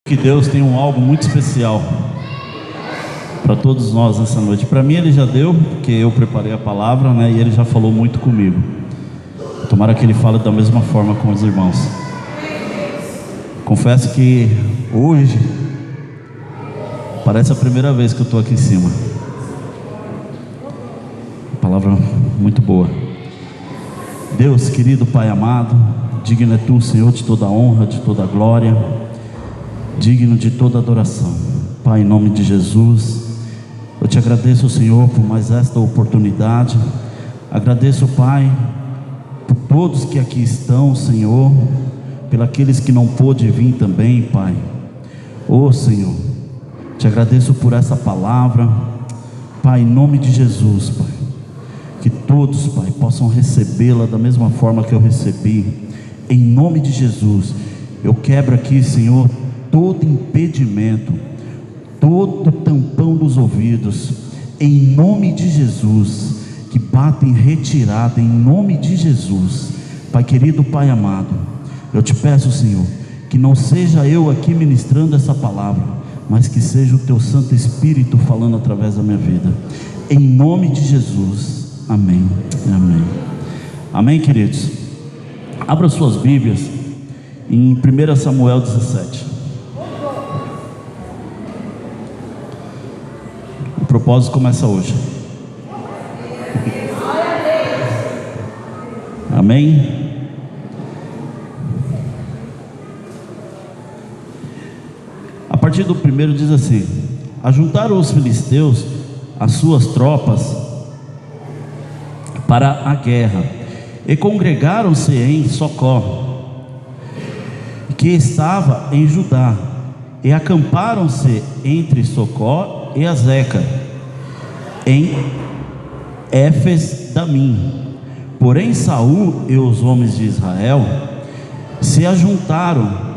Que Deus tem algo muito especial para todos nós nessa noite. Para mim Ele já deu, porque eu preparei a palavra, né? E Ele já falou muito comigo. Tomara que Ele fale da mesma forma com os irmãos. Confesso que hoje parece a primeira vez que eu estou aqui em cima. Palavra muito boa. Deus querido, Pai amado, digno é Tu, Senhor, de toda a honra, de toda a glória, digno de toda adoração. Pai, em nome de Jesus, eu te agradeço, Senhor, por mais esta oportunidade. Agradeço, Pai, por todos que aqui estão, Senhor, pelos que não pôde vir também, Pai. Ô Senhor, te agradeço por essa palavra, Pai, em nome de Jesus, Pai, que todos, Pai, possam recebê-la da mesma forma que eu recebi. Em nome de Jesus, eu quebro aqui, Senhor, todo impedimento, todo tampão dos ouvidos, em nome de Jesus, que bata em retirada, em nome de Jesus. Pai querido, Pai amado, eu te peço, Senhor, que não seja eu aqui ministrando essa palavra, mas que seja o Teu Santo Espírito falando através da minha vida, em nome de Jesus, amém, amém, amém, queridos. Abra suas Bíblias em 1 Samuel 17. O propósito começa hoje. Amém? A partir do primeiro diz assim: ajuntaram os filisteus as suas tropas para a guerra, e congregaram-se em Socó, que estava em Judá, e acamparam-se entre Socó e Azeca, em Éfes-Damim. Porém Saul e os homens de Israel se ajuntaram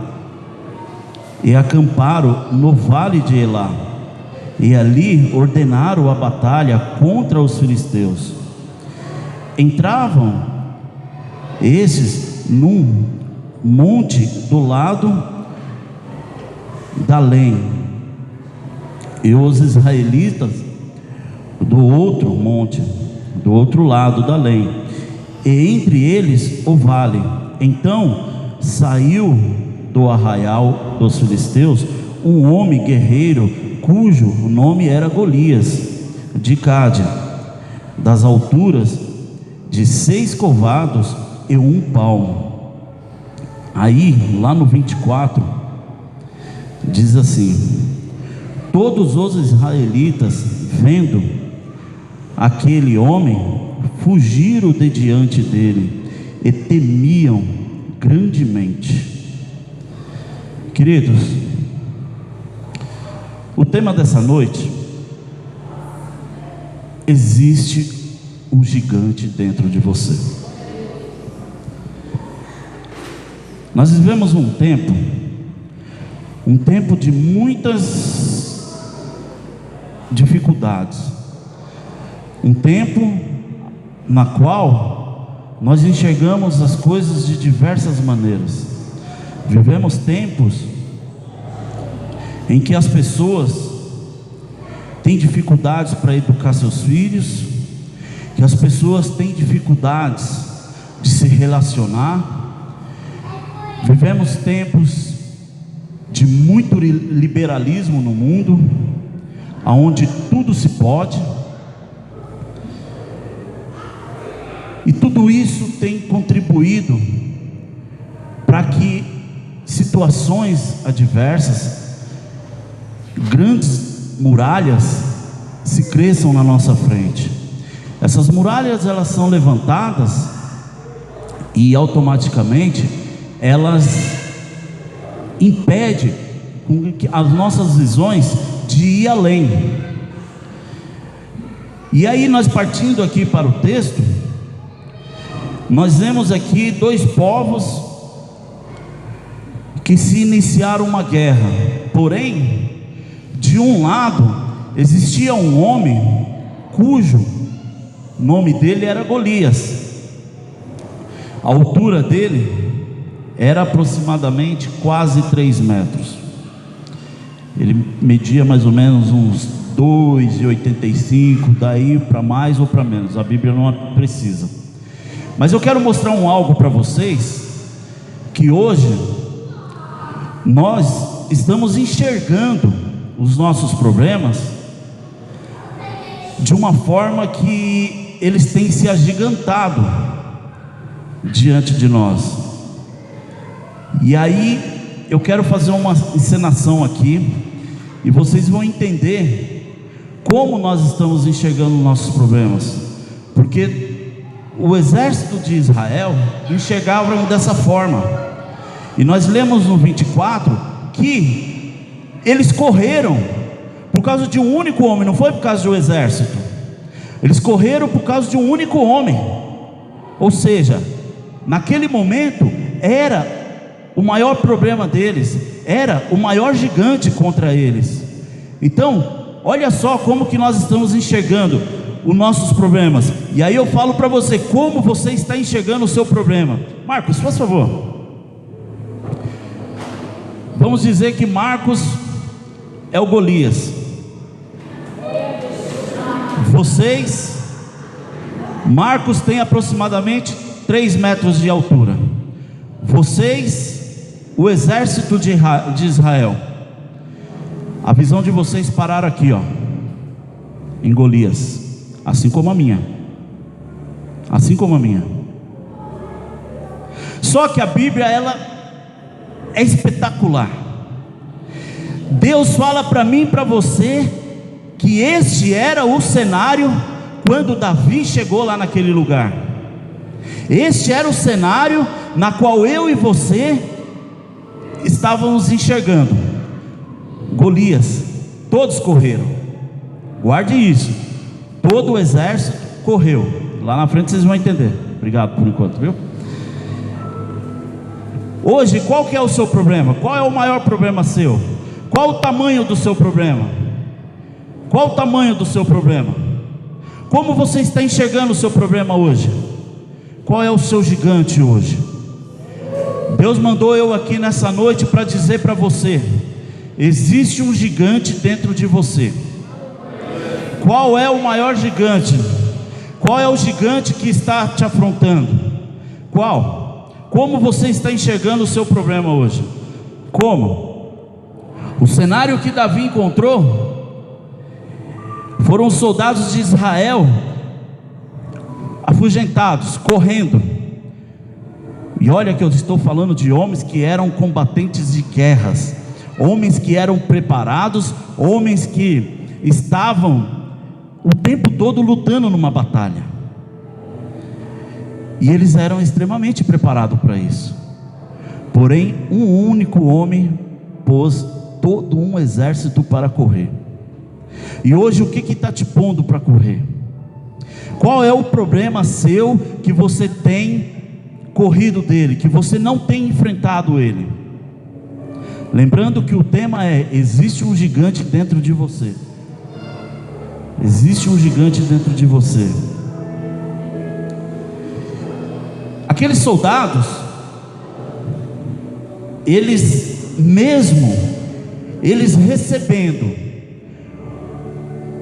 e acamparam no vale de Elá, e ali ordenaram a batalha contra os filisteus. Entravam esses num monte do lado da Além, e os israelitas do outro monte, do outro lado da Além, e entre eles o vale. Então saiu do arraial dos filisteus um homem guerreiro, cujo nome era Golias, de Gade, das alturas de 6 covados e 1 palmo. Aí lá no 24 diz assim: todos os israelitas, vendo aquele homem, fugiram de diante dele e temiam grandemente. Queridos, o tema dessa noite: existe um gigante dentro de você. Nós vivemos um tempo de muitas dificuldades, um tempo na qual nós enxergamos as coisas de diversas maneiras. Vivemos tempos em que as pessoas têm dificuldades para educar seus filhos, que as pessoas têm dificuldades de se relacionar. Vivemos tempos de muito liberalismo no mundo, onde tudo se pode, e tudo isso tem contribuído para que situações adversas, grandes muralhas se cresçam na nossa frente. Essas muralhas, elas são levantadas e automaticamente elas impedem as nossas visões de ir além. E aí, nós partindo aqui para o texto, nós vemos aqui 2 povos que se iniciaram uma guerra. Porém, de um lado existia um homem cujo nome dele era Golias. A altura dele era aproximadamente quase 3 metros. media mais ou menos uns 2,85, daí para mais ou para menos, a Bíblia não precisa. Mas eu quero mostrar algo para vocês, que hoje nós estamos enxergando os nossos problemas de uma forma que eles têm se agigantado diante de nós. E aí eu quero fazer uma encenação aqui, e vocês vão entender como nós estamos enxergando nossos problemas, porque o exército de Israel enxergava dessa forma, e nós lemos no 24 que eles correram por causa de um único homem, não foi por causa do exército, eles correram por causa de um único homem. Ou seja, naquele momento era o maior problema deles, era o maior gigante contra eles. Então, olha só como que nós estamos enxergando os nossos problemas. E aí eu falo para você, como você está enxergando o seu problema. Marcos, faz favor. Vamos dizer que Marcos é o Golias. Marcos tem aproximadamente 3 metros de altura. O exército de Israel, a visão de vocês pararam aqui, ó, em Golias, assim como a minha. Só que a Bíblia, ela é espetacular. Deus fala para mim e para você que este era o cenário quando Davi chegou lá naquele lugar. Este era o cenário na qual eu e você estávamos enxergando. Golias, todos correram. Guarde isso. Todo o exército correu. Lá na frente vocês vão entender. Obrigado por enquanto, viu? Hoje, qual que é o seu problema? Qual é o maior problema seu? Qual o tamanho do seu problema? Qual o tamanho do seu problema? Como você está enxergando o seu problema hoje? Qual é o seu gigante hoje? Deus mandou eu aqui nessa noite para dizer para você: existe um gigante dentro de você. Qual é o maior gigante? Qual é o gigante que está te afrontando? Qual? Como você está enxergando o seu problema hoje? Como? O cenário que Davi encontrou foram os soldados de Israel afugentados, correndo. E olha que eu estou falando de homens que eram combatentes de guerras, homens que eram preparados, homens que estavam o tempo todo lutando numa batalha, e eles eram extremamente preparados para isso. Porém, um único homem pôs todo um exército para correr. E hoje o que está te pondo para correr? Qual é o problema seu que você tem corrido dele, que você não tem enfrentado ele? Lembrando que o tema é: existe um gigante dentro de você. Existe um gigante dentro de você. Aqueles soldados, eles recebendo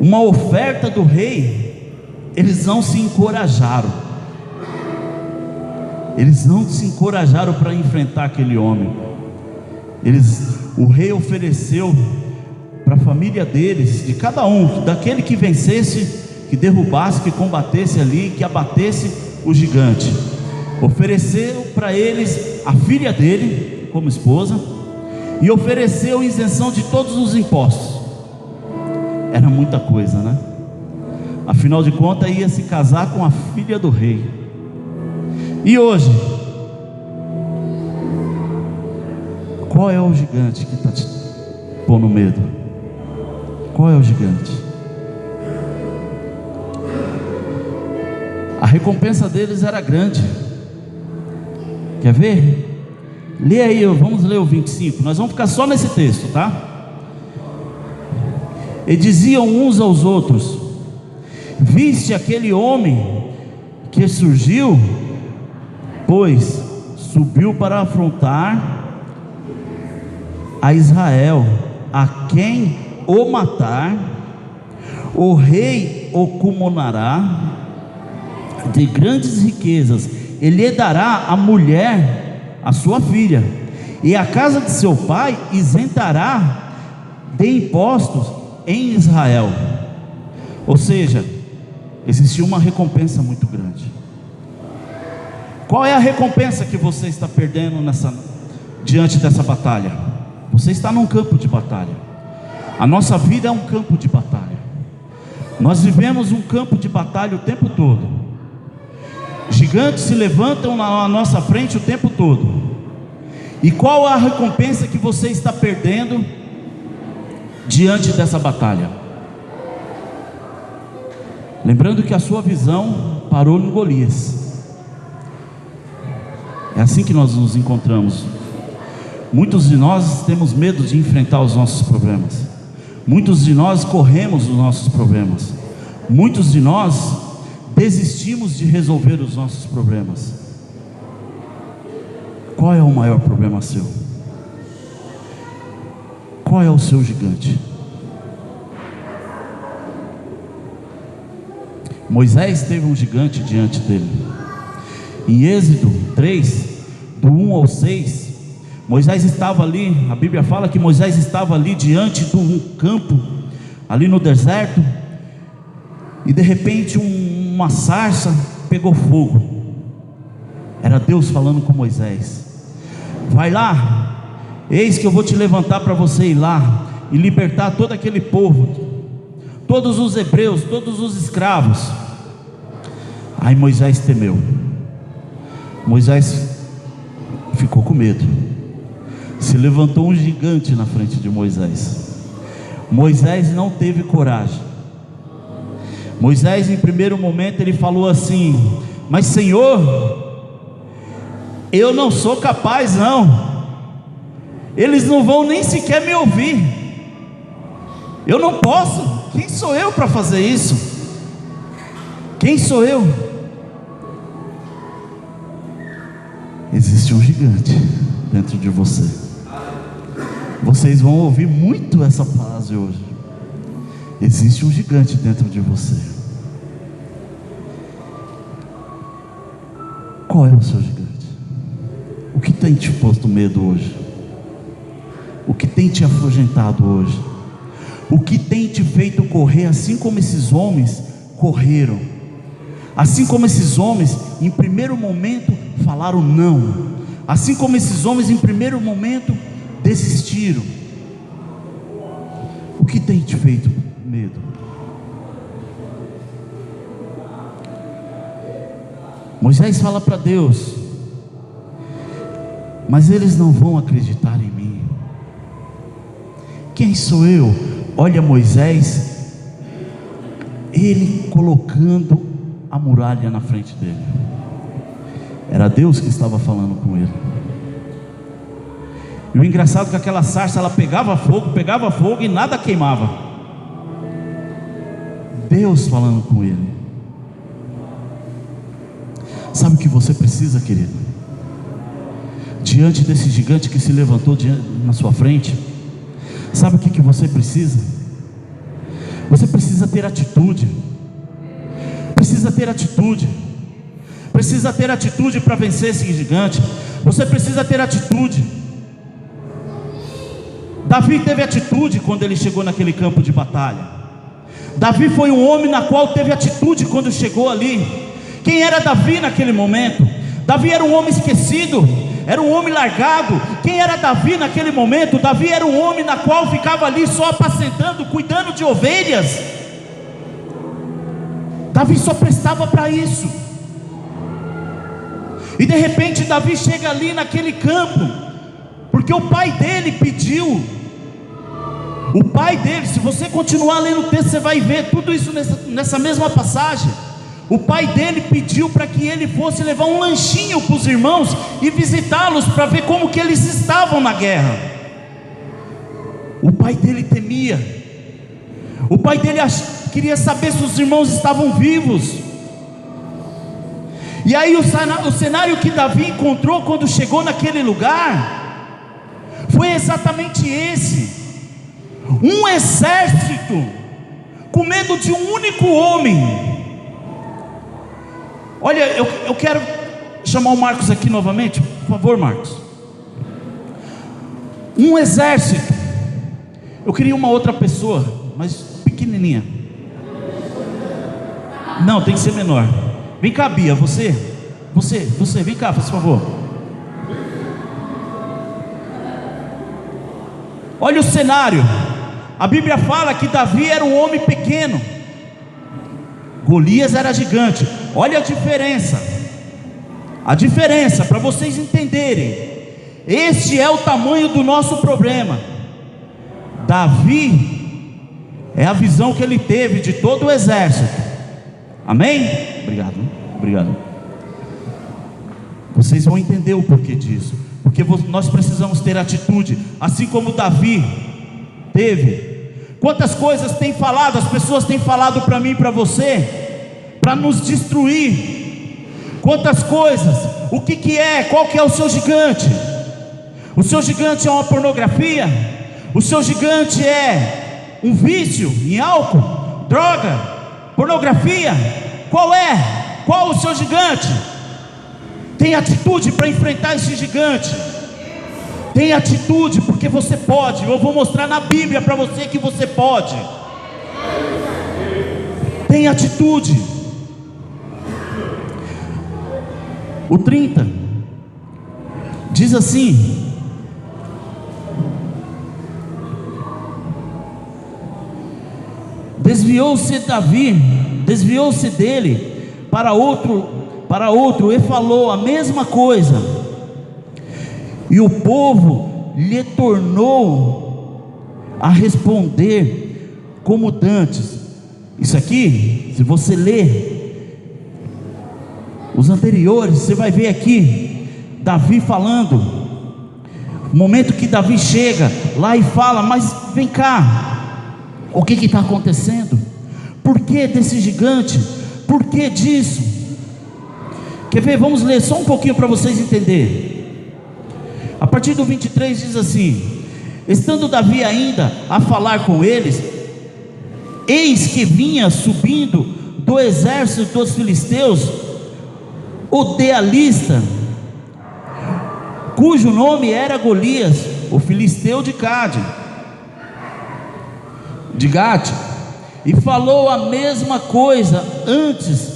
uma oferta do rei, eles não se encorajaram. Eles não se encorajaram para enfrentar aquele homem. O rei ofereceu para a família deles, de cada um, daquele que vencesse, que derrubasse, que combatesse ali, que abatesse o gigante. Ofereceu para eles a filha dele como esposa, e ofereceu isenção de todos os impostos. Era muita coisa, né? Afinal de contas, ia se casar com a filha do rei. E hoje, qual é o gigante que está te pondo medo? Qual é o gigante? A recompensa deles era grande. Quer ver? Lê aí, vamos ler o 25. Nós vamos ficar só nesse texto, tá? E diziam uns aos outros: viste aquele homem que surgiu? Pois subiu para afrontar a Israel, a quem o matar, o rei o comunará de grandes riquezas, ele lhe dará a mulher, a sua filha, e a casa de seu pai isentará de impostos em Israel. Ou seja, existia uma recompensa muito grande. Qual é a recompensa que você está perdendo diante dessa batalha? Você está num campo de batalha. A nossa vida é um campo de batalha. Nós vivemos um campo de batalha o tempo todo. Gigantes se levantam na nossa frente o tempo todo. E qual a recompensa que você está perdendo diante dessa batalha? Lembrando que a sua visão parou no Golias. É assim que nós nos encontramos. Muitos de nós temos medo de enfrentar os nossos problemas. Muitos de nós corremos dos nossos problemas. Muitos de nós desistimos de resolver os nossos problemas. Qual é o maior problema seu? Qual é o seu gigante? Moisés teve um gigante diante dele. Em Êxodo 3, do 1 ao 6, Moisés estava ali, a Bíblia fala que Moisés estava ali diante de um campo, ali no deserto, e de repente uma sarça pegou fogo. Era Deus falando com Moisés: vai lá, eis que eu vou te levantar para você ir lá e libertar todo aquele povo, todos os hebreus, todos os escravos. Aí Moisés temeu. Moisés ficou com medo. Se levantou um gigante na frente de Moisés. Moisés não teve coragem. Moisés, em primeiro momento, ele falou assim: mas Senhor, eu não sou capaz não. Eles não vão nem sequer me ouvir. Eu não posso. Quem sou eu para fazer isso? Quem sou eu? Existe um gigante dentro de você. Vocês vão ouvir muito essa frase hoje. Existe um gigante dentro de você. Qual é o seu gigante? O que tem te posto medo hoje? O que tem te afugentado hoje? O que tem te feito correr assim como esses homens correram? Assim como esses homens, em primeiro momento, falaram não. Assim como esses homens, em primeiro momento, desistiram. O que tem te feito medo? Moisés fala para Deus: mas eles não vão acreditar em mim. Quem sou eu? Olha Moisés, ele colocando a muralha na frente dele. Era Deus que estava falando com ele. E o engraçado é que aquela sarça, ela pegava fogo e nada queimava. Deus falando com ele. Sabe o que você precisa, querido? Diante desse gigante que se levantou na sua frente, sabe o que você precisa? Você precisa ter atitude. Precisa ter atitude. Precisa ter atitude para vencer esse gigante. Você precisa ter atitude. Davi teve atitude quando ele chegou naquele campo de batalha. Davi foi um homem na qual teve atitude quando chegou ali. Quem era Davi naquele momento? Davi era um homem esquecido, era um homem largado. Quem era Davi naquele momento? Davi era um homem na qual ficava ali só apacentando, cuidando de ovelhas. Davi só prestava para isso. E de repente Davi chega ali naquele campo, porque o pai dele pediu. O pai dele, se você continuar lendo o texto, você vai ver tudo isso nessa mesma passagem. O pai dele pediu para que ele fosse levar um lanchinho para os irmãos e visitá-los, para ver como que eles estavam na guerra. O pai dele temia. O pai dele queria saber se os irmãos estavam vivos. E aí o cenário que Davi encontrou quando chegou naquele lugar foi exatamente esse. um exército com medo de um único homem. Olha, eu quero chamar o Marcos aqui novamente, por favor, Marcos. Um exército. Eu queria uma outra pessoa, mas pequenininha. Não, tem que ser menor. Vem cá, Bia, você, vem cá, por favor. Olha o cenário. A Bíblia fala que Davi era um homem pequeno, Golias era gigante. Olha a diferença, para vocês entenderem. Este é o tamanho do nosso problema. Davi é a visão que ele teve de todo o exército. Amém? Obrigado. Vocês vão entender o porquê disso, porque nós precisamos ter atitude, assim como Davi teve. Quantas coisas tem falado, as pessoas têm falado para mim e para você, para nos destruir. Quantas coisas, o que é, qual que é o seu gigante? O seu gigante é uma pornografia? O seu gigante é um vício em álcool, droga, pornografia? Qual o seu gigante? Tem atitude para enfrentar esse gigante. Tem atitude, porque você pode. Eu vou mostrar na Bíblia para você que você pode. Tem atitude. O 30 diz assim: desviou-se dele para outro e falou a mesma coisa. E o povo lhe tornou a responder como dantes. Isso aqui, se você ler os anteriores, você vai ver aqui Davi falando. O momento que Davi chega lá e fala: mas vem cá, o que está acontecendo? Por que desse gigante? Por que disso? Quer ver? Vamos ler só um pouquinho para vocês entenderem. A partir do 23 diz assim: estando Davi ainda a falar com eles, eis que vinha subindo do exército dos filisteus o Dealista, cujo nome era Golias, o filisteu de Gade, e falou a mesma coisa antes,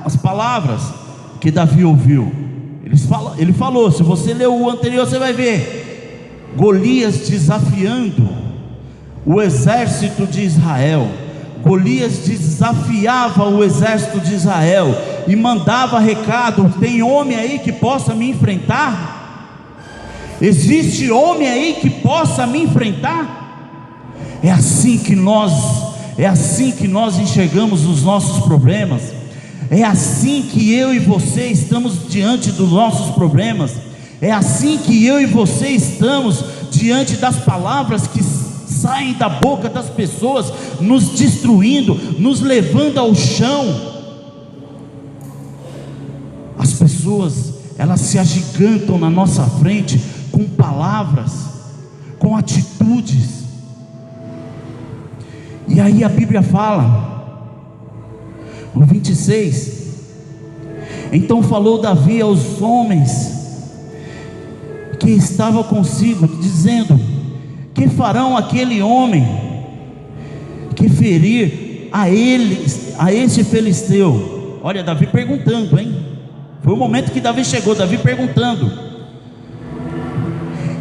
as palavras que Davi ouviu. Ele falou, se você ler o anterior, você vai ver Golias desafiando o exército de Israel. Golias desafiava o exército de Israel e mandava recado: tem homem aí que possa me enfrentar? Existe homem aí que possa me enfrentar? É assim que nós enxergamos os nossos problemas. É assim que eu e você estamos diante dos nossos problemas. É assim que eu e você estamos diante das palavras que saem da boca das pessoas, nos destruindo, nos levando ao chão. As pessoas, elas se agigantam na nossa frente com palavras, com atitudes. E aí a Bíblia fala no 26: então falou Davi aos homens que estavam consigo, dizendo: que farão aquele homem que ferir a este filisteu? Olha, Davi perguntando, hein? Foi o momento que Davi chegou, Davi perguntando,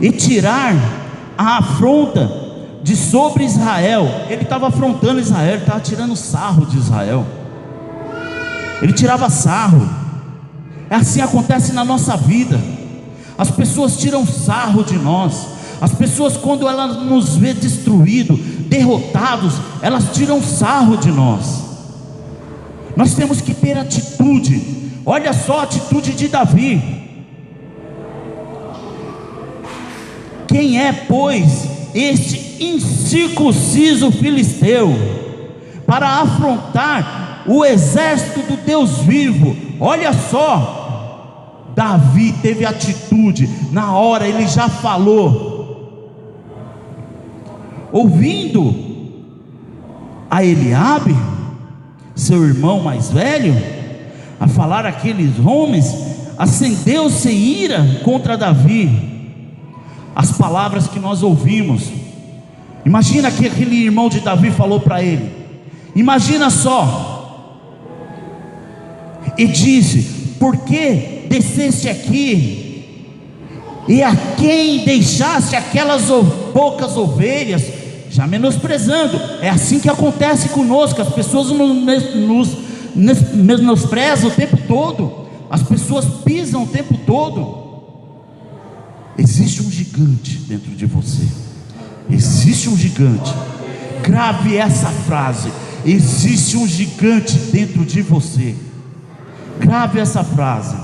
e tirar a afronta de sobre Israel. Ele estava afrontando Israel, ele estava tirando sarro de Israel. Ele tirava sarro. Assim acontece na nossa vida. As pessoas tiram sarro de nós. As pessoas, quando elas nos vê destruídos, derrotados, elas tiram sarro de nós. Nós temos que ter atitude. Olha só a atitude de Davi. Quem é, pois, este incircunciso filisteu para afrontar o exército do Deus vivo? Olha só, Davi teve atitude. Na hora ele já falou: ouvindo a Eliabe, seu irmão mais velho, a falar aqueles homens, acendeu-se ira contra Davi. As palavras que nós ouvimos, imagina que aquele irmão de Davi falou para ele, imagina só, e disse: por que desceste aqui, e a quem deixaste aquelas poucas ovelhas? Já menosprezando. É assim que acontece conosco, as pessoas nos menosprezam o tempo todo, as pessoas pisam o tempo todo. Existe um gigante dentro de você, existe um gigante. Grave essa frase: existe um gigante dentro de você. Grave essa frase.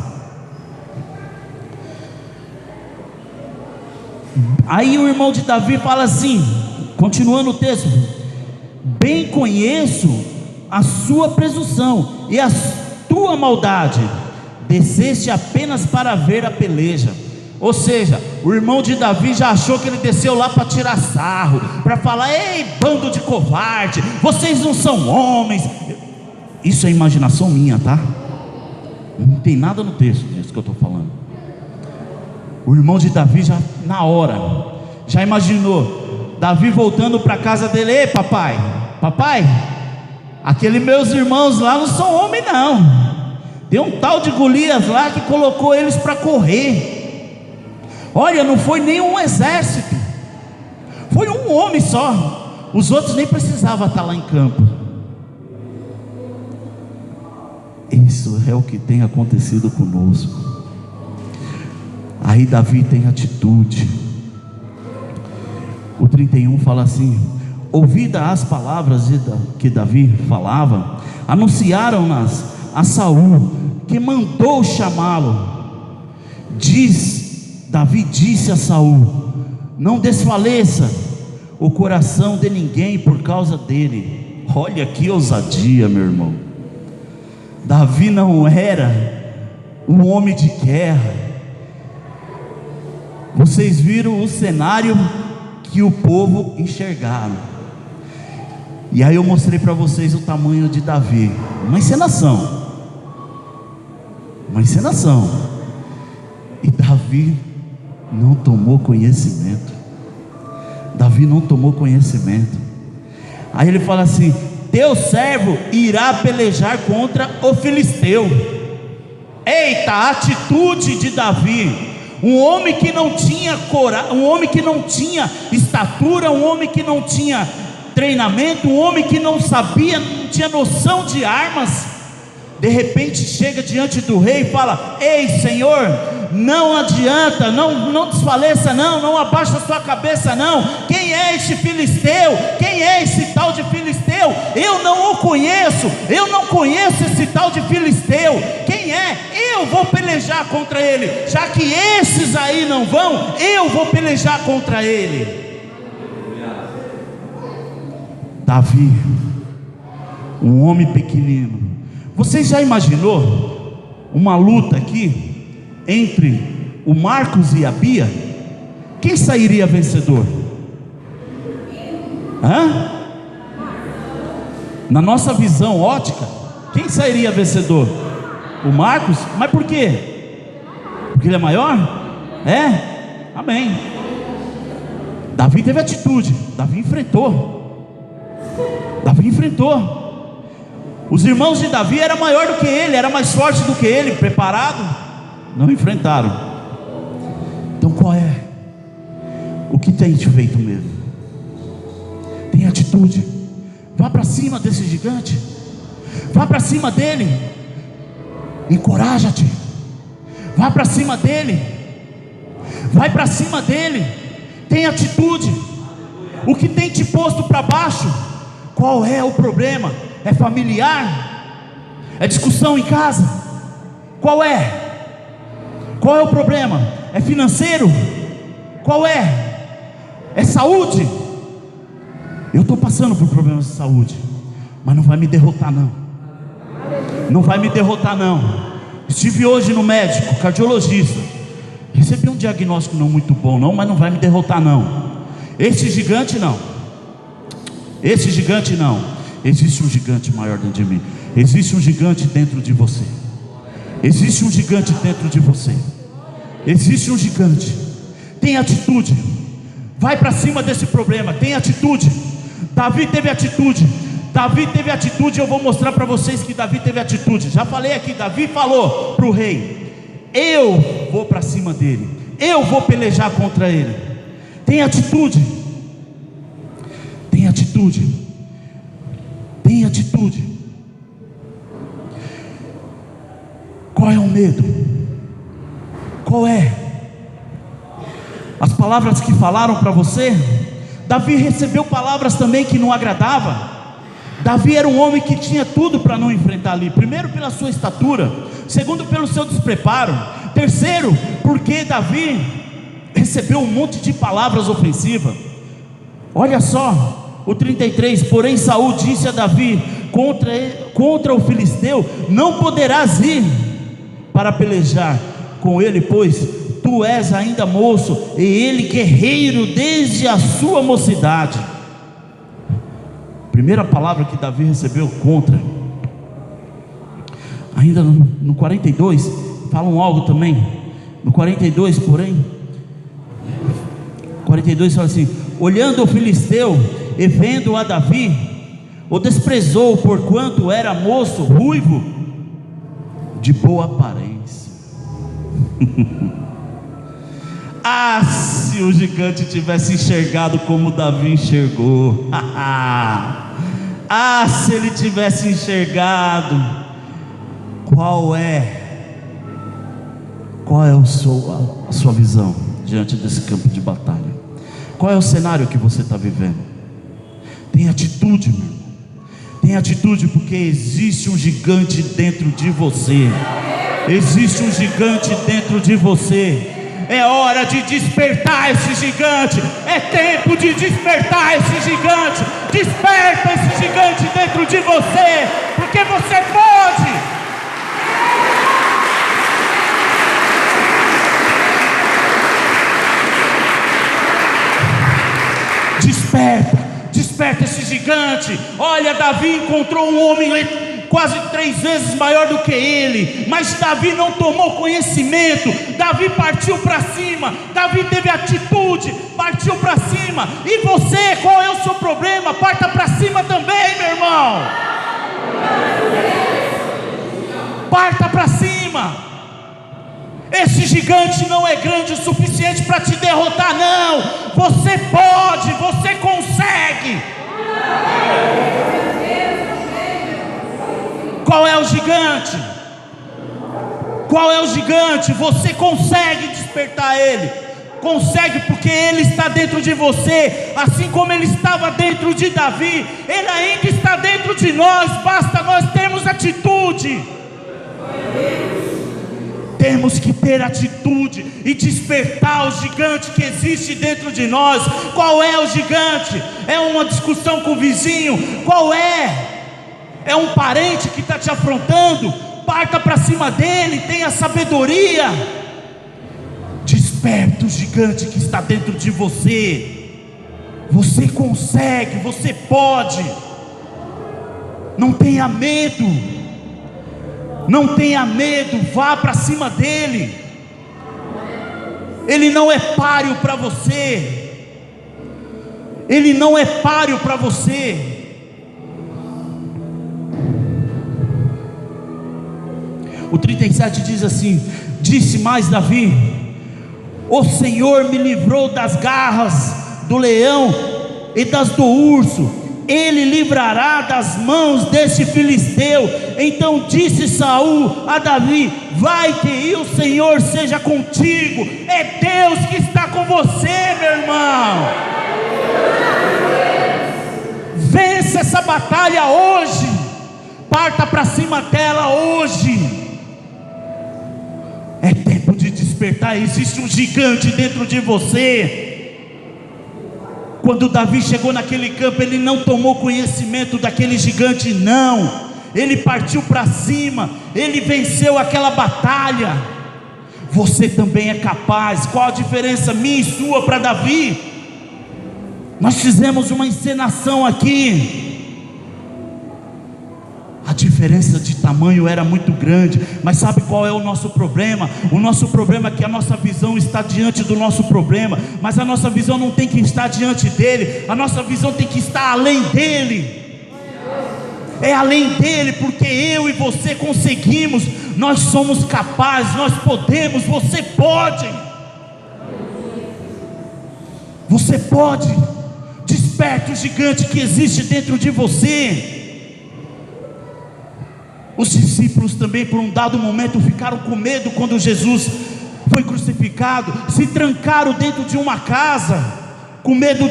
Aí o irmão de Davi fala assim, continuando o texto: bem conheço a sua presunção e a tua maldade, desceste apenas para ver a peleja. Ou seja, o irmão de Davi já achou que ele desceu lá para tirar sarro, para falar: ei, bando de covarde, vocês não são homens. Isso é imaginação minha, tá? Não tem nada no texto disso que eu estou falando. O irmão de Davi já na hora, já imaginou Davi voltando para a casa dele: ei papai, aqueles meus irmãos lá não são homens não, tem um tal de Golias lá que colocou eles para correr. Olha, não foi nenhum exército, foi um homem só, os outros nem precisavam estar lá em campo. Isso é o que tem acontecido conosco. Aí Davi tem atitude. O 31 fala assim: ouvida as palavras que Davi falava, anunciaram-nas a Saul, que mandou chamá-lo. Davi disse a Saul: não desfaleça o coração de ninguém por causa dele. Olha que ousadia, meu irmão. Davi não era um homem de guerra. Vocês viram o cenário que o povo enxergaram, e aí eu mostrei para vocês o tamanho de Davi. Uma encenação. E Davi não tomou conhecimento. Aí ele fala assim: teu servo irá pelejar contra o filisteu. Eita, a atitude de Davi. Um homem que não tinha coragem, um homem que não tinha estatura, um homem que não tinha treinamento, um homem que não sabia, não tinha noção de armas. De repente chega diante do rei e fala: ei Senhor, não adianta, não desfaleça não abaixa a sua cabeça não. Quem é este filisteu? Quem é esse tal de filisteu? Eu não o conheço, eu não conheço esse tal de filisteu. Quem é? Eu vou pelejar contra ele. Já que esses aí não vão, eu vou pelejar contra ele. Davi, um homem pequenino. Você já imaginou uma luta aqui entre o Marcos e a Bia? Quem sairia vencedor? Na nossa visão ótica, quem sairia vencedor? O Marcos? Mas por quê? Porque ele é maior? Amém. Davi teve atitude, Davi enfrentou. Os irmãos de Davi eram maior do que ele, era mais forte do que ele, preparado, não enfrentaram. Então qual é? O que tem te feito medo? Tem atitude. Vá para cima desse gigante, vá para cima dele, encoraja-te, vá para cima dele, vai para cima dele, tem atitude. O que tem te posto para baixo? Qual é o problema? É familiar? É discussão em casa? Qual é? Qual é o problema? É financeiro? Qual é? É saúde? Eu estou passando por problemas de saúde, mas não vai me derrotar não. Não vai me derrotar não. Estive hoje no médico, cardiologista. Recebi um diagnóstico não muito bom não, mas não vai me derrotar não. Esse gigante não. Esse gigante não. Existe um gigante maior dentro de mim. Existe um gigante dentro de você. Existe um gigante dentro de você. Existe um gigante. Tem atitude. Vai para cima desse problema. Tem atitude. Davi teve atitude. Davi teve atitude. Eu vou mostrar para vocês que Davi teve atitude. Já falei aqui. Davi falou para o rei: eu vou para cima dele. Eu vou pelejar contra ele. Tem atitude. Tem atitude. Tem atitude. Qual é o medo? Qual é? As palavras que falaram para você? Davi recebeu palavras também que não agradavam. Davi era um homem que tinha tudo para não enfrentar ali. Primeiro, pela sua estatura. Segundo, pelo seu despreparo. Terceiro, porque Davi recebeu um monte de palavras ofensivas. Olha só, o 33. Porém Saul disse a Davi: contra o filisteu não poderás ir para pelejar com ele, pois tu és ainda moço, e ele guerreiro desde a sua mocidade. Primeira palavra que Davi recebeu contra. Ainda no 42 falam algo também. No 42, porém 42 fala assim: olhando o filisteu e vendo a Davi, o desprezou, porquanto era moço, ruivo, de boa aparência. Ah, se o gigante tivesse enxergado como Davi enxergou. Ah, se ele tivesse enxergado. Qual é a sua visão diante desse campo de batalha? Qual é o cenário que você está vivendo? Tem atitude, meu irmão. Tem atitude, porque existe um gigante dentro de você. Existe um gigante dentro de você. É hora de despertar esse gigante. É tempo de despertar esse gigante. Desperta esse gigante dentro de você, porque você pode. Desperta esse gigante. Olha, Davi encontrou um homem quase 3 vezes maior do que ele, mas Davi não tomou conhecimento. Davi partiu para cima. Davi teve atitude, partiu para cima. E você, qual é o seu problema? Parta para cima também, meu irmão. Parta para cima. Esse gigante não é grande o suficiente para te derrotar, não. Você pode, você consegue. Qual é o gigante? Qual é o gigante? Você consegue despertar ele. Consegue, porque ele está dentro de você. Assim como ele estava dentro de Davi, ele ainda está dentro de nós. Basta nós termos atitude. Temos que ter atitude e despertar o gigante que existe dentro de nós. Qual é o gigante? É uma discussão com o vizinho? Qual é? É um parente que está te afrontando? Parta para cima dele, tenha sabedoria. Desperta o gigante que está dentro de você. Você consegue, você pode. Não tenha medo. Não tenha medo, vá para cima dele. Ele não é páreo para você. Ele não é páreo para você. O 37 diz assim: disse mais Davi: o Senhor me livrou das garras do leão e das do urso. Ele livrará das mãos deste filisteu. Então disse Saul a Davi: vai que o Senhor seja contigo. É Deus que está com você, meu irmão. Vença essa batalha hoje. Parta para cima dela hoje. É tempo de despertar. Existe um gigante dentro de você. Quando Davi chegou naquele campo, ele não tomou conhecimento daquele gigante, não. Ele partiu para cima, ele venceu aquela batalha. Você também é capaz. Qual a diferença minha e sua para Davi? Nós fizemos uma encenação aqui. A diferença de tamanho era muito grande, mas sabe qual é o nosso problema? O nosso problema é que a nossa visão está diante do nosso problema, mas a nossa visão não tem que estar diante dele, a nossa visão tem que estar além dele. É além dele, porque eu e você conseguimos, nós somos capazes, nós podemos, você pode. Você pode. Desperte o gigante que existe dentro de você. Os discípulos também, por um dado momento, ficaram com medo quando Jesus foi crucificado, se trancaram dentro de uma casa, com medo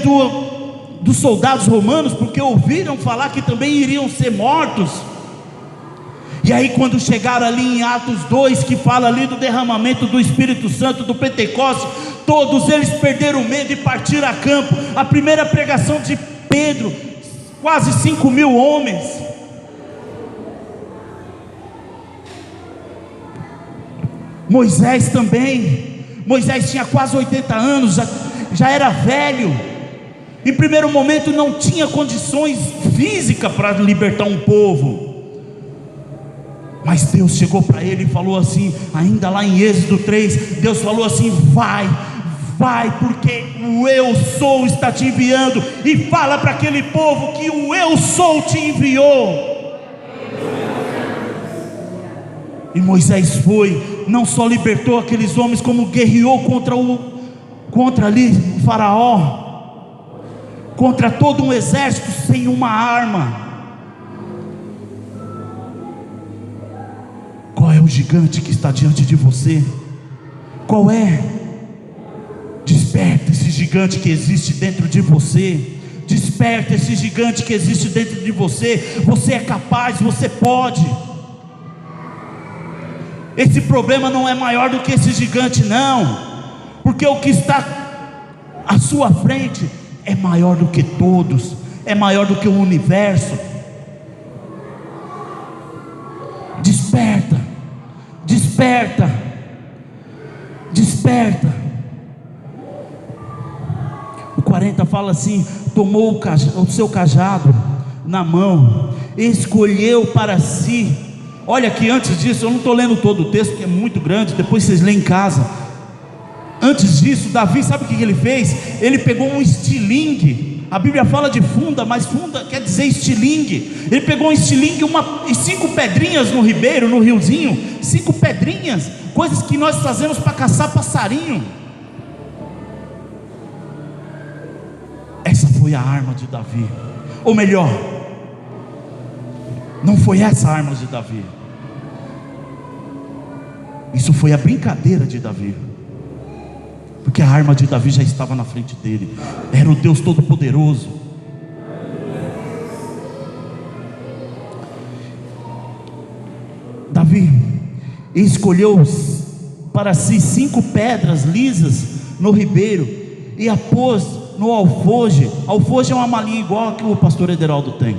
dos soldados romanos, porque ouviram falar que também iriam ser mortos. E aí, quando chegaram ali em Atos 2, que fala ali do derramamento do Espírito Santo, do Pentecostes, todos eles perderam o medo e partiram a campo. A primeira pregação de Pedro, quase 5.000 homens. Moisés também. Moisés tinha quase 80 anos, já era velho. Em primeiro momento não tinha condições físicas para libertar um povo, mas Deus chegou para ele e falou assim, ainda lá em Êxodo 3, Deus falou assim: vai, porque o eu sou está te enviando, e fala para aquele povo que o eu sou te enviou. E Moisés foi, não só libertou aqueles homens, como guerreou contra ali o faraó, contra todo um exército sem uma arma. Qual é o gigante que está diante de você? Qual é? Desperta esse gigante que existe dentro de você. Desperta esse gigante que existe dentro de você. Você é capaz, você pode. Esse problema não é maior do que esse gigante, não, porque o que está à sua frente é maior do que todos, é maior do que o universo. Desperta, desperta, desperta. O 40 fala assim: tomou o seu cajado na mão, escolheu para si. Olha que antes disso, eu não estou lendo todo o texto, que é muito grande, depois vocês lêem em casa. Antes disso, Davi, sabe o que ele fez? Ele pegou um estilingue. A Bíblia fala de funda, mas funda quer dizer estilingue. Ele pegou um estilingue e 5 pedrinhas no ribeiro, no riozinho. 5 pedrinhas, coisas que nós fazemos para caçar passarinho. Essa foi a arma de Davi. Ou melhor, não foi essa a arma de Davi. Isso foi a brincadeira de Davi, porque a arma de Davi já estava na frente dele. Era o Deus Todo-Poderoso. Davi escolheu para si 5 pedras lisas no ribeiro e a pôs no alfoge. Alfoge é uma malinha igual a que o pastor Ederaldo tem.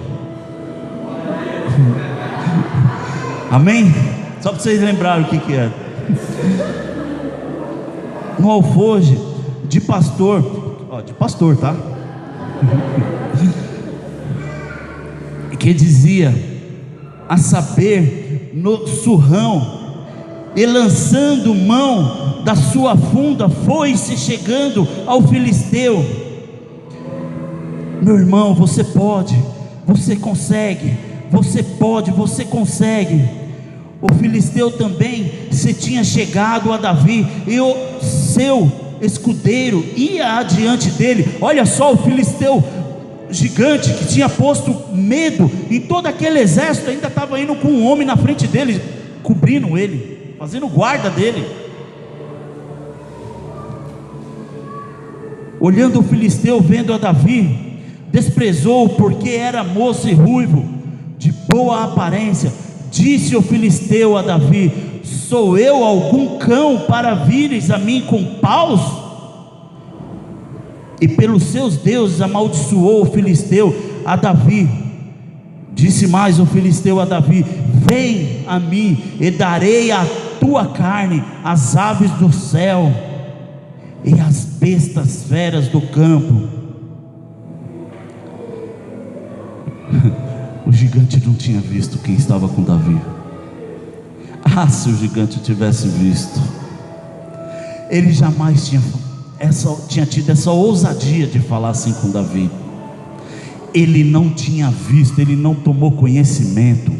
Amém? Só para vocês lembrarem o que é. No alfoge de pastor, tá? Que dizia, a saber, no surrão, e lançando mão da sua funda, foi-se chegando ao filisteu. Meu irmão, você pode, você consegue, você pode, você consegue. O filisteu também se tinha chegado a Davi, e o seu escudeiro ia adiante dele. Olha só, o filisteu gigante que tinha posto medo em todo aquele exército, ainda estava indo com um homem na frente dele, cobrindo ele, fazendo guarda dele. Olhando o filisteu, vendo a Davi, desprezou, porque era moço e ruivo, de boa aparência. Disse o filisteu a Davi: sou eu algum cão para vires a mim com paus? E pelos seus deuses amaldiçoou o filisteu a Davi. Disse mais o filisteu a Davi: vem a mim e darei a tua carne às aves do céu e às bestas feras do campo. O gigante não tinha visto quem estava com Davi. Ah, se o gigante tivesse visto, ele jamais tinha tido essa ousadia de falar assim com Davi. Ele não tinha visto, ele não tomou conhecimento.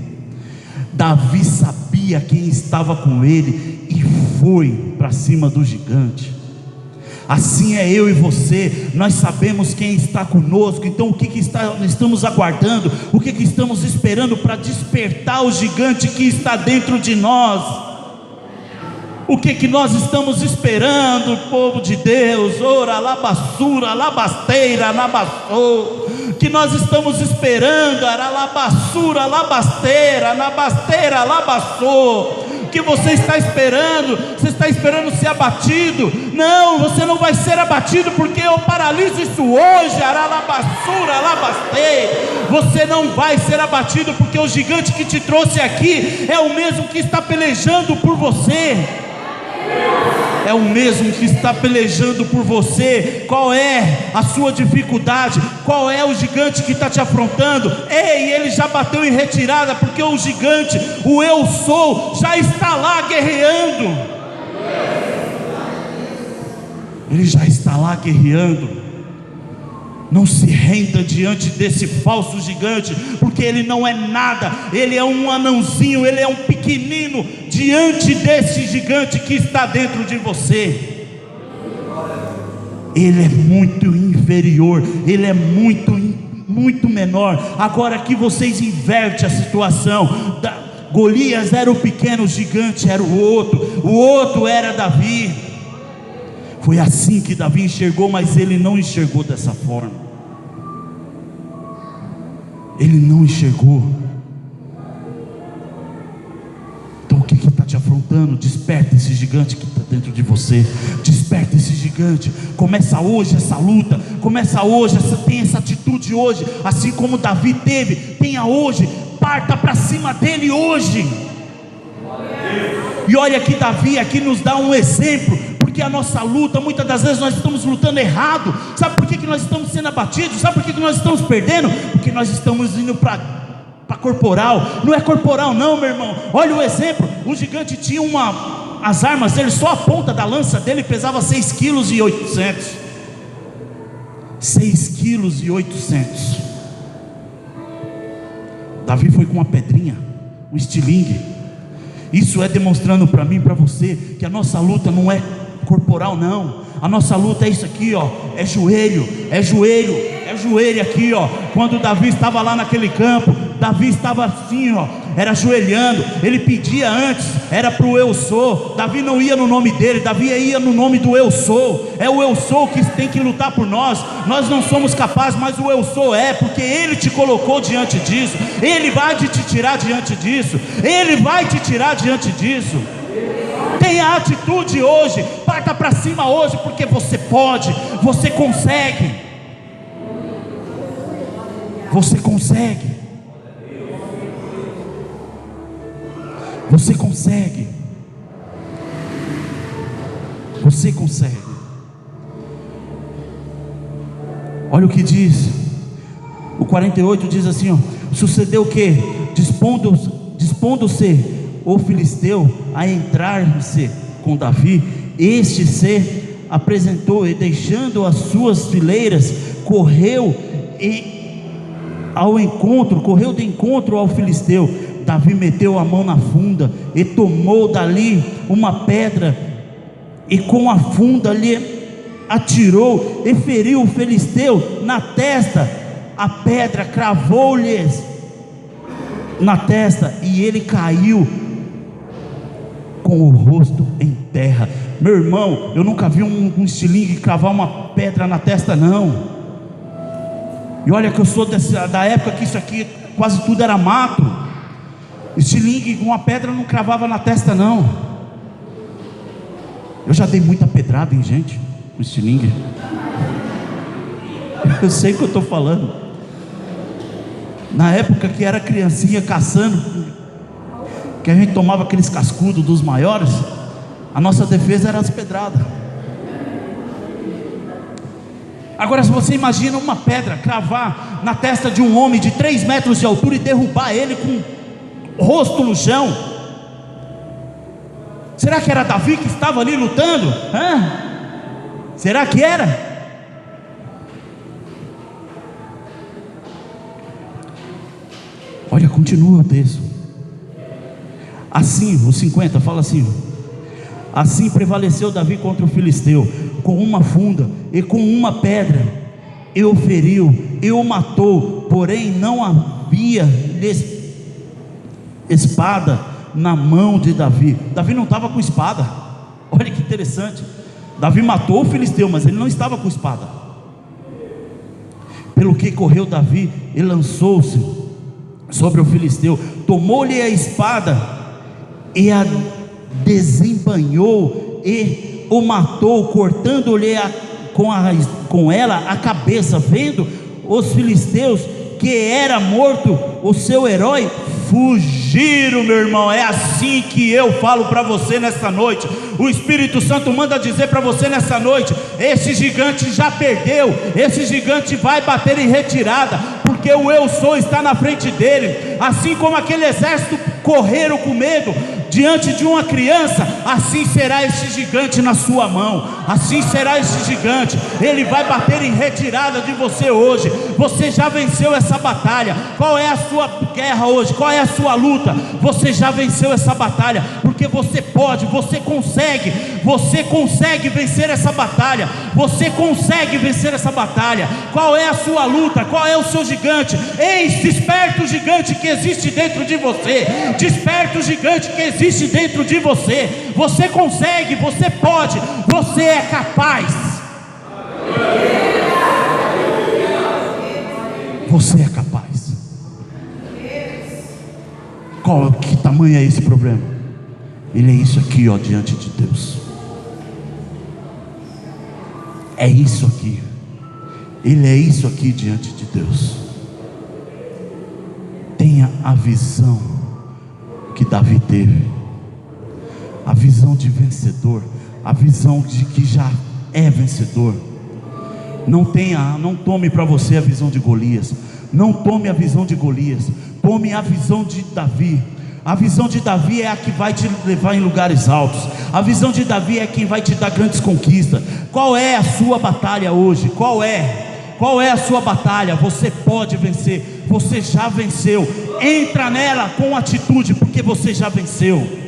Davi sabia quem estava com ele e foi para cima do gigante. Assim é eu e você, nós sabemos quem está conosco. Então o que estamos aguardando? O que estamos esperando para despertar o gigante que está dentro de nós? O que nós estamos esperando, povo de Deus? Ora, alabassura, alabasteira, alabassou. Que nós estamos esperando, aralabassura, alabasteira, alabasteira, alabassou. Que você está esperando? Você está esperando ser abatido? Não, você não vai ser abatido, porque eu paraliso isso hoje. Aralabassura, alabastei. Você não vai ser abatido, porque o gigante que te trouxe aqui é o mesmo que está pelejando por você. É o mesmo que está pelejando por você. Qual é a sua dificuldade? Qual é o gigante que está te afrontando? Ei, ele já bateu em retirada, porque o gigante, o eu sou, já está lá guerreando. Ele já está lá guerreando. Não se renda diante desse falso gigante, porque ele não é nada. Ele é um anãozinho, ele é um pequenino diante desse gigante que está dentro de você. Ele é muito inferior, ele é muito menor. Agora aqui vocês invertem a situação. Golias era o pequeno, o gigante era o outro era Davi. Foi assim que Davi enxergou, mas ele não enxergou dessa forma. Ele não enxergou. Então o que está te afrontando? Desperta esse gigante que está dentro de você. Desperta esse gigante. Começa hoje essa luta. Começa hoje, tem essa atitude hoje. Assim como Davi teve, tenha hoje. Parta para cima dele hoje. E olha que Davi aqui nos dá um exemplo. Porque a nossa luta, muitas das vezes nós estamos lutando errado. Sabe por que nós estamos sendo abatidos? Sabe por que nós estamos perdendo? Porque nós estamos indo para corporal. Não é corporal não, meu irmão. Olha o exemplo. O gigante tinha as armas dele, só a ponta da lança dele pesava 6,8 kg. 6,8 kg. Davi foi com uma pedrinha, um estilingue. Isso é demonstrando para mim e para você que a nossa luta não é corporal não. A nossa luta é isso aqui, ó. É joelho aqui, ó. Quando Davi estava lá naquele campo, Davi estava assim, ó, era ajoelhando. Ele pedia antes, era para o eu sou. Davi não ia no nome dele, Davi ia no nome do eu sou. É o eu sou que tem que lutar por nós. Nós não somos capazes, mas o eu sou porque ele te colocou diante disso. Ele vai te tirar diante disso. Ele vai te tirar diante disso. Tenha atitude hoje, parta para cima hoje, porque você pode, você consegue. Você consegue. Você consegue. Você consegue. Olha o que diz. O 48 diz assim, ó: sucedeu o que? Dispondo-se o filisteu a entrar-se com Davi, este se apresentou e, deixando as suas fileiras, correu de encontro ao filisteu. Davi meteu a mão na funda e tomou dali uma pedra, e com a funda lhe atirou e feriu o filisteu na testa. A pedra cravou-lhes na testa e ele caiu com o rosto em terra. Meu irmão, eu nunca vi um estilingue cravar uma pedra na testa não. E olha que eu sou da época que isso aqui quase tudo era mato. Estilingue com uma pedra não cravava na testa não. Eu já dei muita pedrada em gente com estilingue. Eu sei o que eu estou falando. Na época que era criancinha caçando, que a gente tomava aqueles cascudos dos maiores, a nossa defesa era as pedradas. Agora, se você imagina uma pedra cravar na testa de um homem de 3 metros de altura e derrubar ele com o rosto no chão, será que era Davi que estava ali lutando? Será que era? Olha, continua o texto. Assim, os 50 fala assim: assim prevaleceu Davi contra o filisteu, com uma funda e com uma pedra, e o feriu, e o matou, porém não havia espada na mão de Davi. Davi não estava com espada. Olha que interessante. Davi matou o filisteu, mas ele não estava com espada. Pelo que correu Davi e lançou-se sobre o filisteu, tomou-lhe a espada e a desembanhou e o matou, cortando-lhe com ela a cabeça. Vendo os filisteus que era morto o seu herói, fugiram, meu irmão. É assim que eu falo para você nessa noite. O Espírito Santo manda dizer para você nessa noite: esse gigante já perdeu, esse gigante vai bater em retirada, porque o eu sou está na frente dele. Assim como aquele exército correram com medo diante de uma criança, assim será esse gigante na sua mão, assim será esse gigante. Ele vai bater em retirada de você hoje. Você já venceu essa batalha. Qual é a sua guerra hoje? Qual é a sua luta? Você já venceu essa batalha, porque você pode, você consegue vencer essa batalha. Você consegue vencer essa batalha. Qual é a sua luta? Qual é o seu gigante? Desperta o gigante que existe dentro de você. Desperta o gigante que existe dentro de você. Você consegue, você pode, você é capaz. Você é capaz. Que tamanho é esse problema? Ele é isso aqui, ó, diante de Deus. É isso aqui. Ele é isso aqui diante de Deus. Tenha a visão que Davi teve, a visão de vencedor, a visão de que já é vencedor. Não tome para você a visão de Golias. Não tome a visão de Golias. Tome a visão de Davi. A visão de Davi é a que vai te levar em lugares altos. A visão de Davi é quem vai te dar grandes conquistas. Qual é a sua batalha hoje? Qual é a sua batalha? Você pode vencer. Você já venceu. Entra nela com atitude, porque você já venceu.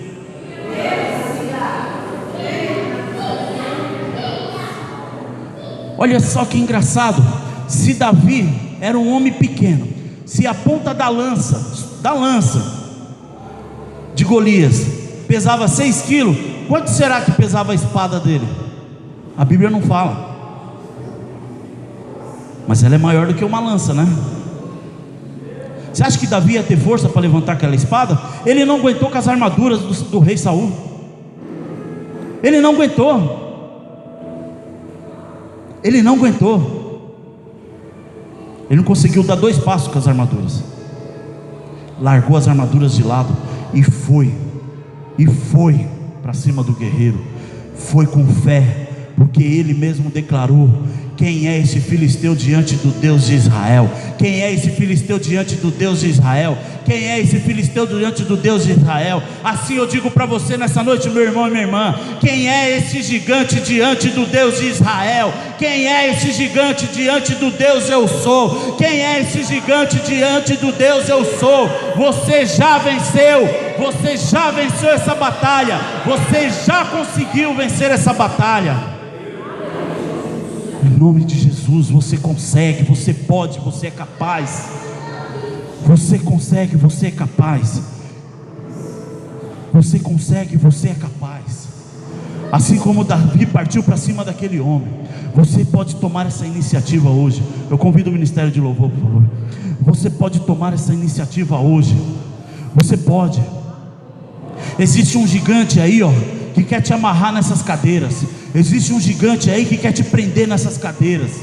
Olha só que engraçado. Se Davi era um homem pequeno, se a ponta da lança de Golias pesava 6 quilos, quanto será que pesava a espada dele? A Bíblia não fala, mas ela é maior do que uma lança, né? Você acha que Davi ia ter força para levantar aquela espada? Ele não aguentou com as armaduras do rei Saul. Ele não aguentou. Ele não conseguiu dar 2 passos com as armaduras. Largou as armaduras de lado e foi para cima do guerreiro. Foi com fé, porque ele mesmo declarou: quem é esse filisteu diante do Deus de Israel? Quem é esse filisteu diante do Deus de Israel? Quem é esse filisteu diante do Deus de Israel? Assim eu digo para você nessa noite, meu irmão e minha irmã: quem é esse gigante diante do Deus de Israel? Quem é esse gigante diante do Deus eu sou? Quem é esse gigante diante do Deus eu sou? Você já venceu. Você já venceu essa batalha. Você já conseguiu vencer essa batalha. Em nome de Jesus, você consegue, você pode, você é capaz. Você consegue, você é capaz. Você consegue, você é capaz. Assim como Davi partiu para cima daquele homem, você pode tomar essa iniciativa hoje. Eu convido o ministério de louvor, por favor. Você pode tomar essa iniciativa hoje. Você pode. Existe um gigante aí, ó, que quer te amarrar nessas cadeiras. Existe um gigante aí que quer te prender nessas cadeiras.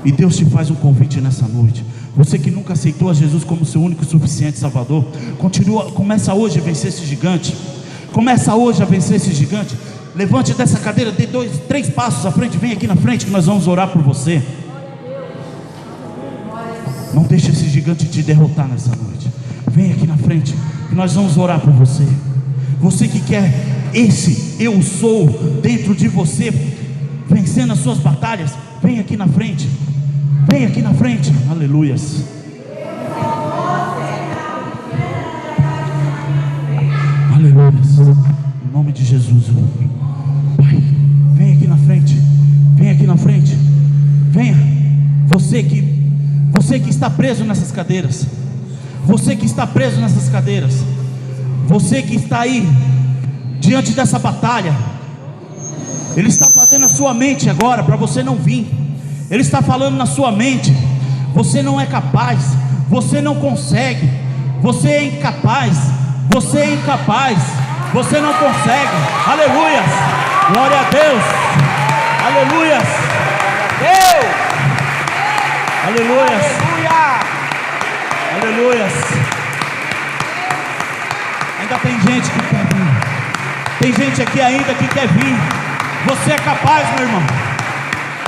E Deus te faz um convite nessa noite. Você que nunca aceitou a Jesus como seu único e suficiente Salvador, começa hoje a vencer esse gigante. Começa hoje a vencer esse gigante. Levante dessa cadeira, dê 2, 3 passos à frente, vem aqui na frente que nós vamos orar por você. Não deixe esse gigante te derrotar nessa noite. Vem aqui na frente que nós vamos orar por você. Você que quer esse eu sou dentro de você, vencendo as suas batalhas, vem aqui na frente. Vem aqui na frente. Aleluias. Aleluias. Em nome de Jesus. Pai, vem aqui na frente. Vem aqui na frente. Venha. Você que está preso nessas cadeiras. Você que está preso nessas cadeiras. Você que está aí diante dessa batalha. Ele está fazendo a sua mente agora para você não vir. Ele está falando na sua mente: você não é capaz, você não consegue, você é incapaz, você é incapaz, você não consegue. Aleluias, glória a Deus, aleluias, Deus, aleluias, aleluias. Ainda tem gente que quer vir, tem gente aqui ainda que quer vir. Você é capaz, meu irmão.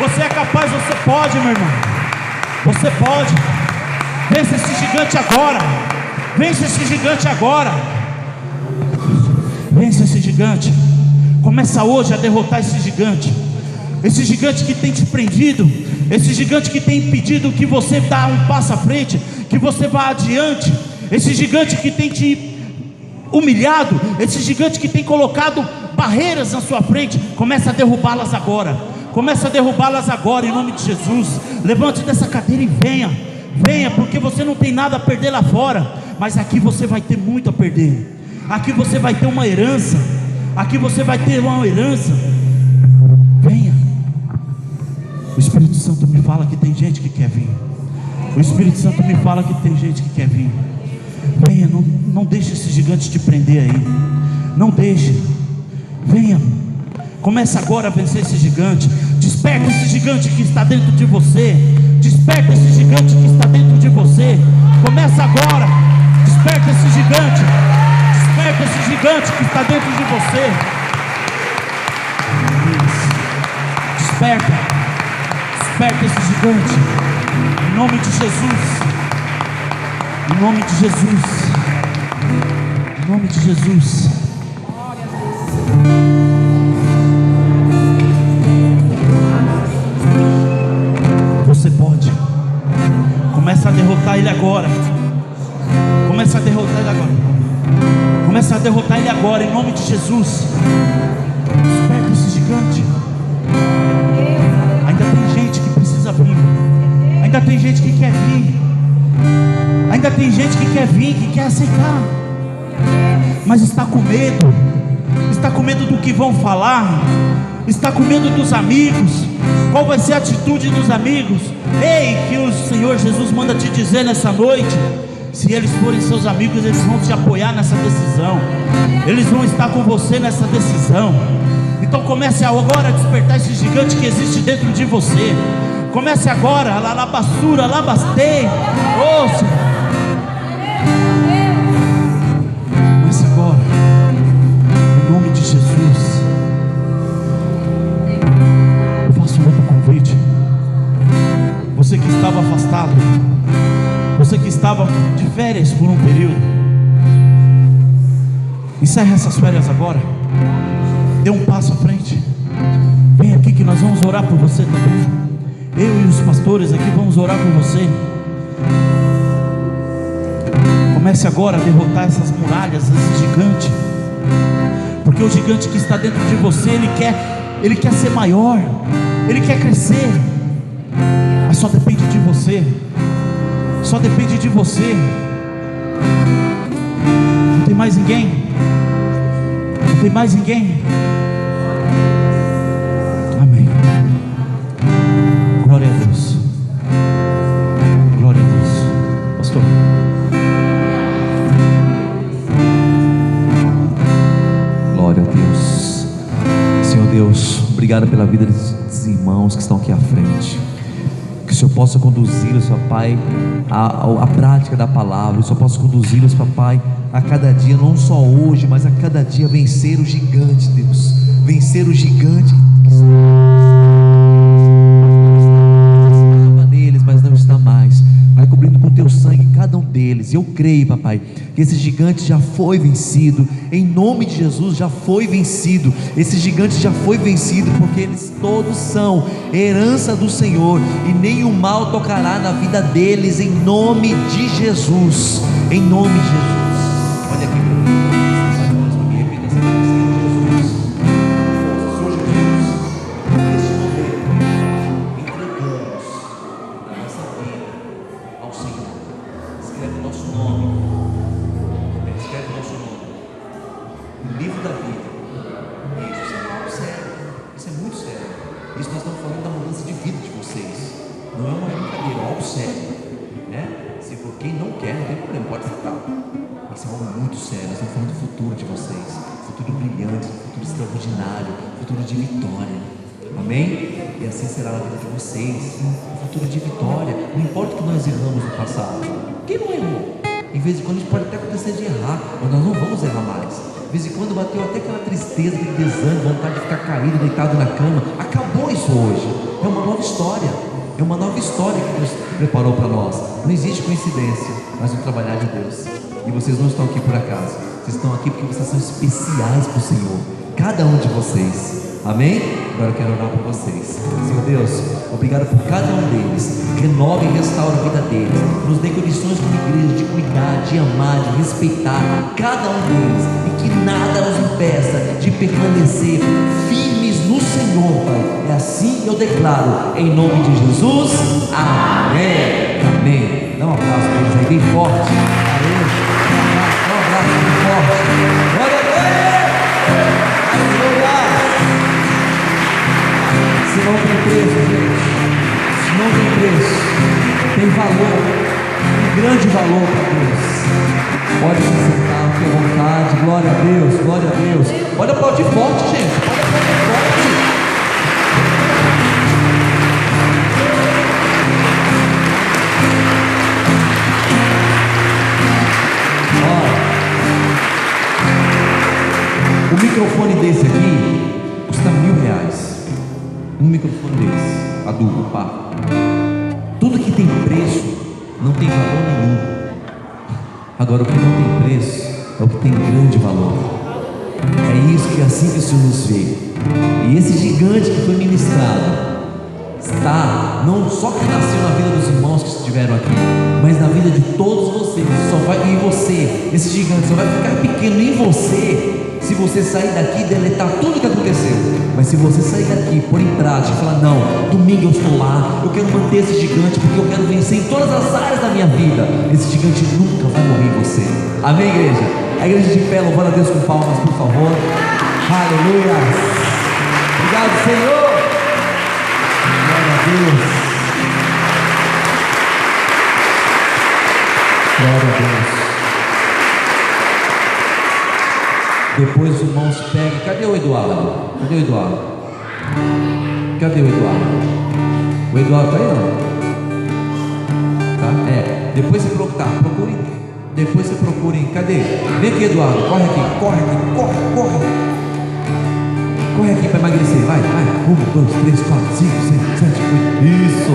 Você é capaz, você pode, meu irmão. Você pode. Vence esse gigante agora. Vence esse gigante agora. Vence esse gigante. Começa hoje a derrotar esse gigante. Esse gigante que tem te prendido. Esse gigante que tem impedido que você dê um passo à frente, que você vá adiante. Esse gigante que tem te humilhado. Esse gigante que tem colocado barreiras na sua frente. Começa a derrubá-las agora. Começa a derrubá-las agora, em nome de Jesus. Levante dessa cadeira e venha. Venha, porque você não tem nada a perder lá fora, mas aqui você vai ter muito a perder. Aqui você vai ter uma herança. Aqui você vai ter uma herança. Venha. O Espírito Santo me fala que tem gente que quer vir. O Espírito Santo me fala que tem gente que quer vir. Venha, não deixe esse gigante te prender aí. Não deixe. Venha. Começa agora a vencer esse gigante. Desperta esse gigante que está dentro de você. Desperta esse gigante que está dentro de você. Começa agora. Desperta esse gigante. Desperta esse gigante que está dentro de você. Desperta. Desperta esse gigante. Em nome de Jesus. Em nome de Jesus. Em nome de Jesus. Você pode. Começa a derrotar ele agora. Começa a derrotar ele agora. Começa a derrotar ele agora, em nome de Jesus. Desperta esse gigante. Ainda tem gente que precisa vir. Ainda tem gente que quer vir. Ainda tem gente que quer vir, que quer aceitar, mas está com medo. Está com medo do que vão falar. Está com medo dos amigos. Qual vai ser a atitude dos amigos? Ei, que o Senhor Jesus manda te dizer nessa noite: se eles forem seus amigos, eles vão te apoiar nessa decisão. Eles vão estar com você nessa decisão. Então comece agora a despertar esse gigante que existe dentro de você. Comece agora, alabassura, alabastei. Ouça. Comece agora, em nome de Jesus. Eu faço outro convite. Você que estava afastado, você que estava de férias por um período, encerre essas férias agora. Dê um passo à frente. Vem aqui que nós vamos orar por você também. Eu e os pastores aqui vamos orar por você. Comece agora a derrotar essas muralhas, esse gigante. Porque o gigante que está dentro de você, ele quer ser maior, ele quer crescer. Mas só depende de você. Só depende de você. Não tem mais ninguém. Não tem mais ninguém. Amém. Glória a Deus. Glória a Deus. Pastor. Glória a Deus. Senhor Deus, obrigado pela vida desses irmãos que estão aqui à frente. Que o Senhor possa conduzi-los, Pai, à prática da palavra. O Senhor possa conduzi-los, Pai, a cada dia, não só hoje, mas a cada dia vencer o gigante, Deus. vencer o gigante que estava neles, mas não está mais. Vai cobrindo com teu sangue cada um deles. E eu creio, papai, que esse gigante já foi vencido. Em nome de Jesus, já foi vencido. Esse gigante já foi vencido, porque eles todos são herança do Senhor, e nenhum mal tocará na vida deles, em nome de Jesus. Em nome de Jesus. Olha aqui para mim. Repita essa frase. Jesus. Senhor Jesus, neste momento, entregamos a nossa vida ao Senhor. Escreve o nosso nome. Escreve o nosso nome no livro da vida. Isso é algo sério. Isso é muito sério. Isso nós estamos falando da mudança de vida de vocês. Não é uma brincadeira, é algo sério, né? Se for quem não quer, não tem problema, pode ficar. Isso é algo muito sério. Nós estamos falando do futuro de vocês, futuro brilhante, futuro extraordinário, futuro de vitória. Amém? E assim será na vida de vocês, um futuro de vitória. Não importa que nós erramos no passado. Quem não errou? Em vez de quando a gente pode até acontecer de errar, mas nós não vamos errar mais. De vez em quando bateu até aquela tristeza, aquele desânimo, vontade de ficar caído, deitado na cama. Acabou isso hoje. É uma nova história. É uma nova história que Deus preparou para nós. Não existe coincidência, mas o trabalhar de Deus. E vocês não estão aqui por acaso. Vocês estão aqui porque vocês são especiais para o Senhor. Cada um de vocês. Amém? Agora eu quero orar por vocês. Senhor Deus, obrigado por cada um deles. Renove e restaure a vida deles. Nos dê condições como igreja de cuidar, de amar, de respeitar cada um deles. E que nada os impeça de permanecer firmes no Senhor, Pai. É assim que eu declaro, em nome de Jesus. Amém. Amém. Dá um abraço para eles aí, bem forte. Amém. Dá um abraço bem forte. Glória a Deus. Aleluia. Se não tem preço, gente. Se não tem preço, tem valor. Tem grande valor para Deus. Pode se sentar, fique à vontade. Glória a Deus, glória a Deus. Pode aplaudir forte, gente. Pode aplaudir forte. Ó, o microfone desse aqui custa R$1.000. Um microfone desse, adulto, pá. Tudo que tem preço não tem valor nenhum. Agora o que não tem preço é o que tem grande valor. É isso que é assim que o Senhor nos vê. E esse gigante que foi ministrado está não só que nasceu na vida dos irmãos que estiveram aqui, mas na vida de todos vocês. Só vai em você, esse gigante só vai ficar pequeno em você se você sair daqui e deletar tudo o que aconteceu. Mas se você sair daqui, pôr em prática e falar: não, domingo eu estou lá, eu quero manter esse gigante, porque eu quero vencer em todas as áreas da minha vida, esse gigante nunca vai morrer em você. Amém, igreja? A igreja de pé, louvando a Deus com palmas, por favor. Aleluia. Obrigado, Senhor. Glória a Deus. Glória a Deus. Depois os irmãos pegam. Cadê o Eduardo? Cadê o Eduardo? Cadê o Eduardo? O Eduardo está aí, não? Tá? É. Depois você procure. Depois você procure. Cadê? Vem aqui, Eduardo. Corre aqui. Corre. Corre aqui para emagrecer. Vai. 1, 2, 3, 4, 5, 6, 7, 8. Isso.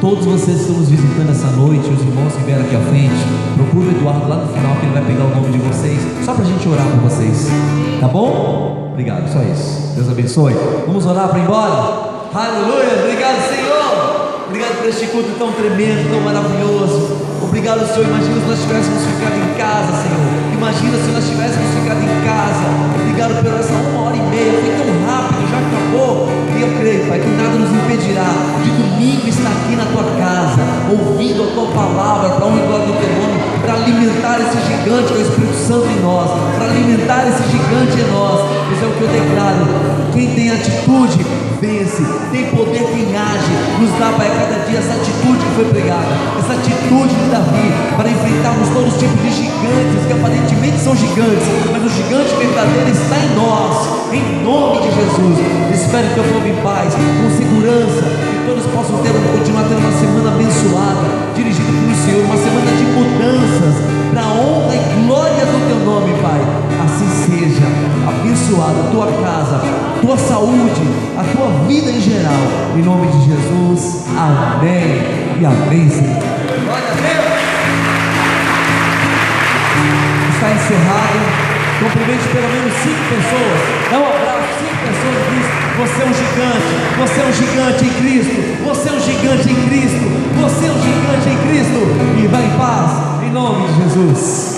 Todos vocês que estão nos visitando essa noite, os irmãos que vieram aqui à frente, procure o Eduardo lá no final, que ele vai pegar o nome de vocês, só para a gente orar por vocês. Tá bom? Obrigado, só isso. Deus abençoe. Vamos orar para ir embora? Aleluia. Obrigado, Senhor. Obrigado por este culto tão tremendo, tão maravilhoso. Obrigado, Senhor. Imagina se nós tivéssemos ficado em casa, Senhor. Imagina se nós tivéssemos ficado em casa. Obrigado por essa 1h30. Foi tão rápido, já acabou. E eu creio, Pai, que nada nos impedirá de domingo estar aqui na tua casa, ouvindo a tua palavra, para honra e glória do teu nome, para alimentar esse gigante que é o Espírito Santo em nós, para alimentar esse gigante em nós. Isso é o que eu declaro. Quem tem atitude, vence. Tem poder quem age. Nos dá, Pai, a cada dia essa atitude que foi pregada, essa atitude de Davi, para enfrentarmos todos os tipos de gigantes que aparentemente são gigantes, mas o gigante verdadeiro está em nós, em nome de Jesus. Espero que eu povo em paz, com segurança, que todos possam continuar tendo uma semana abençoada, dirigida pelo Senhor, uma semana de mudanças, para a honra e glória do teu nome, Pai. Assim seja. Abençoada a tua casa, em nome de Jesus. Amém e amém, Senhor. Glória a Deus. Está encerrado. Cumprimente pelo menos 5 pessoas. Dá um abraço, 5 pessoas e diz: você é um gigante, você é um gigante em Cristo, você é um gigante em Cristo, você é um gigante em Cristo. E vai em paz, em nome de Jesus.